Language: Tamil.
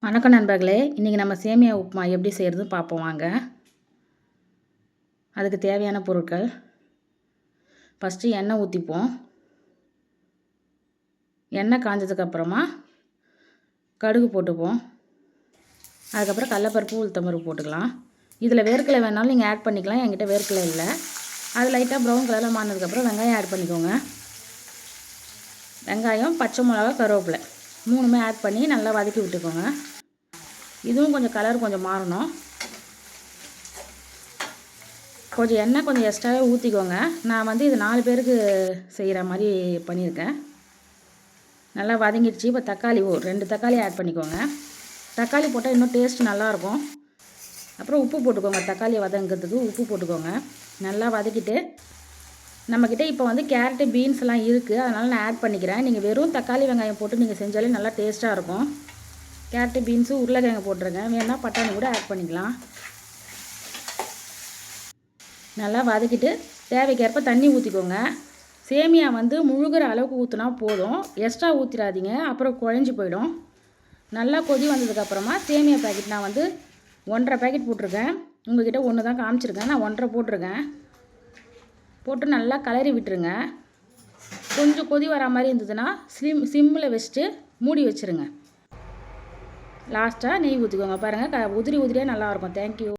வணக்கம் நண்பர்களே, இன்றைக்கி நம்ம சேமியா உப்புமா எப்படி செய்கிறதுன்னு பார்ப்போம் வாங்க. அதுக்கு தேவையான பொருட்கள், ஃபஸ்ட்டு எண்ணெய் ஊற்றிப்போம். எண்ணெய் காஞ்சதுக்கப்புறமா கடுகு போட்டுப்போம். அதுக்கப்புறம் கடலப்பருப்பு உளுத்தம்பருப்பு போட்டுக்கலாம். இதில் வேர்க்கடலை வேணாலும் நீங்கள் ஆட் பண்ணிக்கலாம். என்கிட்ட வேர்க்கடலை இல்லை. அது லைட்டாக ப்ரௌன் கலரில் மாறினதுக்கப்புறம் வெங்காயம் ஆட் பண்ணிக்கோங்க. வெங்காயம், பச்சை மிளகா, கருவேப்பிலை மூணுமே ஆட் பண்ணி நல்லா வதக்கி விட்டுக்கோங்க. இதுவும் கொஞ்சம் கலர் கொஞ்சம் மாறணும். கொஞ்சம் எண்ணெய் கொஞ்சம் எக்ஸ்ட்ராவே ஊற்றிக்கோங்க. நான் இது 4 பேருக்கு செய்கிற மாதிரி பண்ணியிருக்கேன். நல்லா வதங்கிடுச்சு. இப்போ தக்காளி 2 தக்காளி ஆட் பண்ணிக்கோங்க. தக்காளி போட்டால் இன்னும் டேஸ்ட் நல்லாயிருக்கும். அப்புறம் உப்பு போட்டுக்கோங்க. தக்காளியை வதங்கிறதுக்கு உப்பு போட்டுக்கோங்க. நல்லா வதக்கிட்டு நம்மக்கிட்ட இப்போ கேரட்டு, பீன்ஸ்லாம் இருக்குது. அதனால் நான் ஆட் பண்ணிக்கிறேன். நீங்கள் வெறும் தக்காளி வெங்காயம் போட்டு நீங்கள் செஞ்சாலே நல்லா டேஸ்ட்டாக இருக்கும். கேரட்டு, பீன்ஸு, உருளைக்கிழங்கு போட்டுருங்க. வேணால் பட்டாணி கூட ஆட் பண்ணிக்கலாம். நல்லா வதக்கிட்டு தேவைக்கேற்ப தண்ணி ஊற்றிக்கோங்க. சேமியா முழுகிற அளவுக்கு ஊற்றினா போதும். எக்ஸ்ட்ரா ஊற்றிடாதீங்க, அப்புறம் குழஞ்சி போயிடும். நல்லா கொதி வந்ததுக்கப்புறமா சேமியா பேக்கெட் நான் 1.5 பேக்கெட் போட்டிருக்கேன். உங்கள்கிட்ட 1 தான் காமிச்சிருக்கேன். நான் 1.5 போட்டிருக்கேன். போட்டு நல்லா கிளறி விட்டுருங்க. கொஞ்சம் கொதி வர மாதிரி இருந்ததுன்னா சிம்மில் வச்சுட்டு மூடி வச்சுருங்க. லாஸ்ட்டாக நெய் ஊற்றிக்கோங்க. பாருங்கள், உதிரி உதிரியாக நல்லாயிருக்கும். தேங்க்யூ.